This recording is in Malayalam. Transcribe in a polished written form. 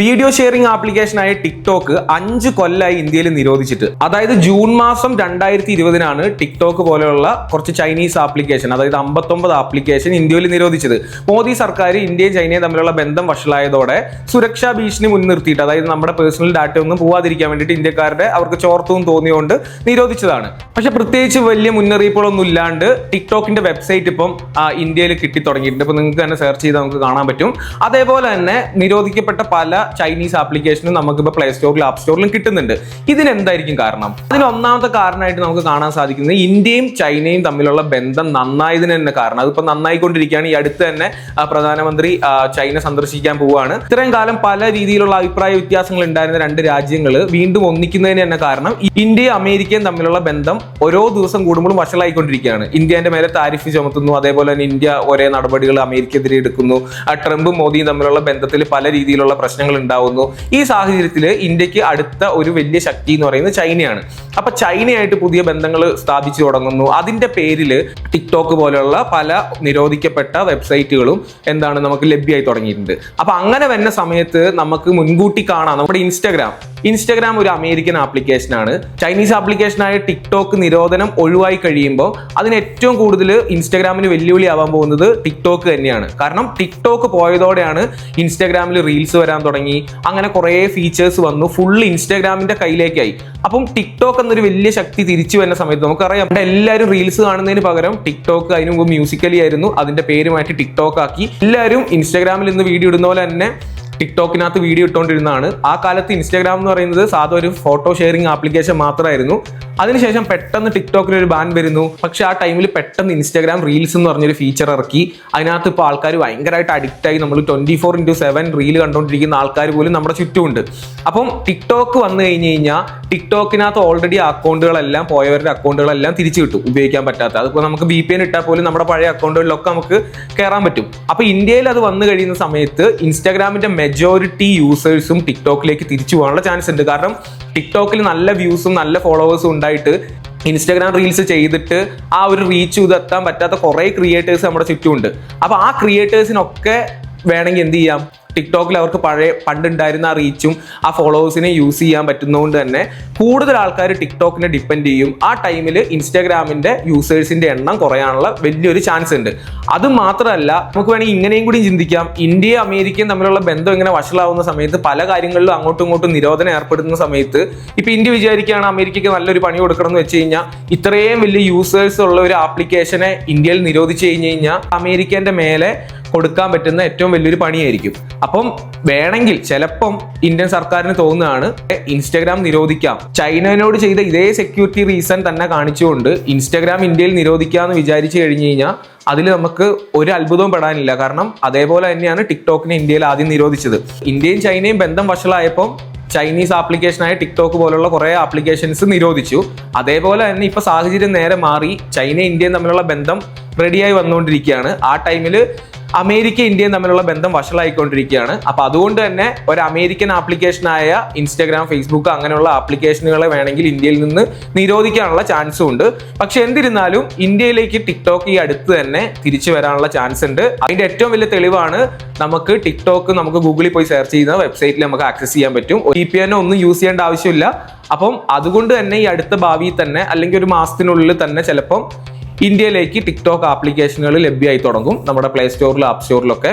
വീഡിയോ ഷെയറിംഗ് ആപ്ലിക്കേഷനായ ടിക്ടോക്ക് 5 കൊല്ലമായി ഇന്ത്യയിൽ നിരോധിച്ചിട്ട്. അതായത് ജൂൺ മാസം 2020 ടിക്ടോക്ക് പോലെയുള്ള കുറച്ച് ചൈനീസ് ആപ്ലിക്കേഷൻ, അതായത് 59 ആപ്ലിക്കേഷൻ ഇന്ത്യയിൽ നിരോധിച്ചത്. മോദി സർക്കാർ ഇന്ത്യയും ചൈനയും തമ്മിലുള്ള ബന്ധം വഷളായതോടെ സുരക്ഷാ ഭീഷണി മുൻനിർത്തിയിട്ട്, അതായത് നമ്മുടെ പേഴ്സണൽ ഡാറ്റ ഒന്നും പോവാതിരിക്കാൻ വേണ്ടിയിട്ട് ഇന്ത്യക്കാരുടെ അവർക്ക് ചോർത്തും തോന്നിയുകൊണ്ട് നിരോധിച്ചതാണ്. പക്ഷെ പ്രത്യേകിച്ച് വലിയ മുന്നറിയിപ്പുകളൊന്നും ഇല്ലാണ്ട് ടിക്ടോക്കിന്റെ വെബ്സൈറ്റ് ഇപ്പം ഇന്ത്യയിൽ കിട്ടി തുടങ്ങിയിട്ടുണ്ട്. ഇപ്പൊ നിങ്ങൾക്ക് തന്നെ സെർച്ച് ചെയ്താൽ നമുക്ക് കാണാൻ പറ്റും. അതേപോലെ തന്നെ നിരോധിക്കപ്പെട്ട പല ചൈനീസ് ആപ്ലിക്കേഷനും നമുക്കിപ്പോൾ പ്ലേ സ്റ്റോറിലും ആപ്പ് സ്റ്റോറിലും കിട്ടുന്നുണ്ട്. ഇതിനെന്തായിരിക്കും കാരണം? അതിന് ഒന്നാമത്തെ കാരണമായിട്ട് നമുക്ക് കാണാൻ സാധിക്കുന്നത് ഇന്ത്യയും ചൈനയും തമ്മിലുള്ള ബന്ധം നന്നായതിന് തന്നെ കാരണം. അതിപ്പോൾ നന്നായിക്കൊണ്ടിരിക്കുകയാണ്. ഈ അടുത്ത് തന്നെ പ്രധാനമന്ത്രി ചൈന സന്ദർശിക്കാൻ പോവുകയാണ്. ഇത്രയും കാലം പല രീതിയിലുള്ള അഭിപ്രായ വ്യത്യാസങ്ങൾ ഉണ്ടായിരുന്ന രണ്ട് രാജ്യങ്ങൾ വീണ്ടും ഒന്നിക്കുന്നതിന് തന്നെ കാരണം ഇന്ത്യയും അമേരിക്കയും തമ്മിലുള്ള ബന്ധം ഓരോ ദിവസം കൂടുമ്പോഴും വഷളായിക്കൊണ്ടിരിക്കുകയാണ്. ഇന്ത്യന്റെ മേലെ താരിഫ് ചുമത്തുന്നു, അതേപോലെ തന്നെ ഇന്ത്യ ഒരേ നടപടികൾ അമേരിക്കക്കെതിരെ എടുക്കുന്നു. ട്രംപും മോദിയും തമ്മിലുള്ള ബന്ധത്തിൽ പല രീതിയിലുള്ള പ്രശ്നങ്ങൾ ഉണ്ടാവുന്നു. ഈ സാഹചര്യത്തിൽ ഇന്ത്യക്ക് അടുത്ത ഒരു വലിയ ശക്തി എന്ന് പറയുന്നത് ചൈനയാണ്. അപ്പൊ ചൈനയായിട്ട് പുതിയ ബന്ധങ്ങൾ സ്ഥാപിച്ചു തുടങ്ങുന്നു. അതിന്റെ പേരിൽ ടിക്ടോക്ക് പോലെയുള്ള പല നിരോധിക്കപ്പെട്ട വെബ്സൈറ്റുകളും നമുക്ക് ലഭ്യമായി തുടങ്ങിയിട്ടുണ്ട്. അപ്പൊ അങ്ങനെ വരുന്ന സമയത്ത് നമുക്ക് മുൻകൂട്ടി കാണാം. നമ്മുടെ ഇൻസ്റ്റഗ്രാം ഒരു അമേരിക്കൻ ആപ്ലിക്കേഷനാണ്. ചൈനീസ് ആപ്ലിക്കേഷനായ ടിക്ടോക്ക് നിരോധനം ഒഴിവായി കഴിയുമ്പോൾ അതിന് ഏറ്റവും കൂടുതൽ ഇൻസ്റ്റഗ്രാമിന് വെല്ലുവിളി ആവാൻ പോകുന്നത് ടിക്ടോക്ക് തന്നെയാണ്. കാരണം ടിക്ടോക്ക് പോയതോടെയാണ് ഇൻസ്റ്റഗ്രാമിൽ റീൽസ് വരാൻ തുടങ്ങി. അങ്ങനെ കുറേ ഫീച്ചേഴ്സ് വന്നു. ഫുൾ ഇൻസ്റ്റഗ്രാമിന്റെ കയ്യിലേക്കായി. അപ്പം ടിക്ടോക്ക് എന്നൊരു വലിയ ശക്തി തിരിച്ചു വരുന്ന സമയത്ത് നമുക്കറിയാം, എല്ലാവരും റീൽസ് കാണുന്നതിന് പകരം ടിക്ടോക്ക് അതിന് മുമ്പ് മ്യൂസിക്കലി ആയിരുന്നു, അതിന്റെ പേര് മാറ്റി ടിക്ടോക്ക് ആക്കി. എല്ലാവരും ഇൻസ്റ്റഗ്രാമിൽ നിന്ന് വീഡിയോ ഇടുന്ന പോലെ തന്നെ ടിക്ടോക്കിനകത്ത് വീഡിയോ ഇട്ടുകൊണ്ടിരുന്നതാണ്. ആ കാലത്ത് ഇൻസ്റ്റാഗ്രാം എന്ന് പറയുന്നത് സാധാ ഒരു ഫോട്ടോ ഷെയറിംഗ് ആപ്ലിക്കേഷൻ മാത്രമായിരുന്നു. അതിനുശേഷം പെട്ടെന്ന് ടിക്ടോക്കിൽ ഒരു ബാൻ വരുന്നു. പക്ഷെ ആ ടൈമിൽ പെട്ടെന്ന് ഇൻസ്റ്റാഗ്രാം റീൽസ് എന്ന് പറഞ്ഞൊരു ഫീച്ചർ ഇറക്കി. അതിനകത്ത് ഇപ്പോൾ ആൾക്കാർ ഭയങ്കരമായിട്ട് അഡിക്റ്റ് ആയി. നമ്മൾ 24/7 റീൽ കണ്ടുകൊണ്ടിരിക്കുന്ന ആൾക്കാർ പോലും നമ്മുടെ ചുറ്റുമുണ്ട്. അപ്പം ടിക്ടോക്ക് വന്നു കഴിഞ്ഞാൽ ടിക്ടോക്കിനകത്ത് ഓൾറെഡി അക്കൗണ്ടുകളെല്ലാം പോയവരുടെ അക്കൗണ്ടുകളെല്ലാം തിരിച്ചു കിട്ടും, ഉപയോഗിക്കാൻ പറ്റാത്ത. അതിപ്പോൾ നമുക്ക് VPN ഇട്ടാൽ പോലും നമ്മുടെ പഴയ അക്കൗണ്ടുകളിലൊക്കെ നമുക്ക് കയറാൻ പറ്റും. അപ്പൊ ഇന്ത്യയിൽ അത് വന്നു കഴിയുന്ന സമയത്ത് ഇൻസ്റ്റാഗ്രാമിന്റെ മെജോറിറ്റി യൂസേഴ്സും ടിക്ടോക്കിലേക്ക് തിരിച്ചു പോകാനുള്ള ചാൻസ് ഉണ്ട്. കാരണം ടിക്ടോക്കിൽ നല്ല വ്യൂസും നല്ല ഫോളോവേഴ്സും ഉണ്ടായിട്ട് ഇൻസ്റ്റാഗ്രാം റീൽസ് ചെയ്തിട്ട് ആ ഒരു റീച്ച് എത്താൻ പറ്റാത്ത കുറേ ക്രിയേറ്റേഴ്സ് നമ്മുടെ ചുറ്റുമുണ്ട്. അപ്പൊ ആ ക്രിയേറ്റേഴ്സിനൊക്കെ വേണമെങ്കിൽ എന്ത് ചെയ്യാം, ടിക്ടോക്കിൽ അവർക്ക് പണ്ടുണ്ടായിരുന്ന ആ റീച്ചും ആ ഫോളോവേഴ്സിനെ യൂസ് ചെയ്യാൻ പറ്റുന്നതുകൊണ്ട് തന്നെ കൂടുതൽ ആൾക്കാർ ടിക്ടോക്കിനെ ഡിപ്പെൻഡ് ചെയ്യും. ആ ടൈമിൽ ഇൻസ്റ്റാഗ്രാമിന്റെ യൂസേഴ്സിന്റെ എണ്ണം കുറയാനുള്ള വലിയൊരു ചാൻസ് ഉണ്ട്. അത് മാത്രമല്ല, നമുക്ക് വേണമെങ്കിൽ ഇങ്ങനെയും കൂടി ചിന്തിക്കാം. ഇന്ത്യയും അമേരിക്കയും തമ്മിലുള്ള ബന്ധം ഇങ്ങനെ വഷളാവുന്ന സമയത്ത് പല കാര്യങ്ങളിലും അങ്ങോട്ടും ഇങ്ങോട്ടും നിരോധനം ഏർപ്പെടുന്ന സമയത്ത് ഇപ്പൊ ഇന്ത്യ വിചാരിക്കുകയാണ് അമേരിക്കയ്ക്ക് നല്ലൊരു പണി കൊടുക്കണം എന്ന് വെച്ച് കഴിഞ്ഞാൽ ഇത്രയും വലിയ യൂസേഴ്സ് ഉള്ള ഒരു ആപ്ലിക്കേഷനെ ഇന്ത്യയിൽ നിരോധിച്ചു കഴിഞ്ഞാൽ അമേരിക്കന്റെ മേലെ കൊടുക്കാൻ പറ്റുന്ന ഏറ്റവും വലിയൊരു പണിയായിരിക്കും. അപ്പം വേണമെങ്കിൽ ചിലപ്പം ഇന്ത്യൻ സർക്കാരിന് തോന്നുകയാണ് ഇൻസ്റ്റാഗ്രാം നിരോധിക്കാം. ചൈനയോട് ചെയ്ത ഇതേ സെക്യൂരിറ്റി റീസൺ തന്നെ കാണിച്ചുകൊണ്ട് ഇൻസ്റ്റാഗ്രാം ഇന്ത്യയിൽ നിരോധിക്കാമെന്ന് വിചാരിച്ചു കഴിഞ്ഞു കഴിഞ്ഞാൽ അതിൽ നമുക്ക് ഒരു അത്ഭുതവും പെടാനില്ല. കാരണം അതേപോലെ തന്നെയാണ് ടിക്ടോക്കിനെ ഇന്ത്യയിൽ ആദ്യം നിരോധിച്ചത്. ഇന്ത്യയും ചൈനയും ബന്ധം വഷളായപ്പോൾ ചൈനീസ് ആപ്ലിക്കേഷനായ ടിക്ടോക്ക് പോലുള്ള കുറേ ആപ്ലിക്കേഷൻസ് നിരോധിച്ചു. അതേപോലെ തന്നെ ഇപ്പൊ സാഹചര്യം നേരെ മാറി. ചൈന ഇന്ത്യയും തമ്മിലുള്ള ബന്ധം റെഡിയായി വന്നുകൊണ്ടിരിക്കുകയാണ്. ആ ടൈമിൽ അമേരിക്ക ഇന്ത്യയും തമ്മിലുള്ള ബന്ധം വഷളായിക്കൊണ്ടിരിക്കുകയാണ്. അപ്പൊ അതുകൊണ്ട് തന്നെ ഒരു അമേരിക്കൻ ആപ്ലിക്കേഷനായ ഇൻസ്റ്റാഗ്രാം, ഫേസ്ബുക്ക് അങ്ങനെയുള്ള ആപ്ലിക്കേഷനുകളെ വേണമെങ്കിൽ ഇന്ത്യയിൽ നിന്ന് നിരോധിക്കാനുള്ള ചാൻസും ഉണ്ട്. പക്ഷെ എന്നിരുന്നാലും ഇന്ത്യയിലേക്ക് ടിക്ടോക്ക് ഈ അടുത്ത് തന്നെ തിരിച്ചു വരാനുള്ള ചാൻസ് ഉണ്ട്. അതിന്റെ ഏറ്റവും വലിയ തെളിവാണ് നമുക്ക് ഗൂഗിളിൽ പോയി സെർച്ച് ചെയ്യുന്ന വെബ്സൈറ്റിൽ നമുക്ക് ആക്സസ് ചെയ്യാൻ പറ്റും. VPN ഒന്നും യൂസ് ചെയ്യേണ്ട ആവശ്യമില്ല. അപ്പം അതുകൊണ്ട് തന്നെ ഈ അടുത്ത ഭാവിയിൽ തന്നെ അല്ലെങ്കിൽ ഒരു മാസത്തിനുള്ളിൽ തന്നെ ചിലപ്പം ഇന്ത്യയിലേക്ക് ടിക്ടോക്ക് ആപ്ലിക്കേഷനുകൾ ലഭ്യമായി തുടങ്ങും നമ്മുടെ പ്ലേ സ്റ്റോറിലും ആപ്പ് സ്റ്റോറിലൊക്കെ.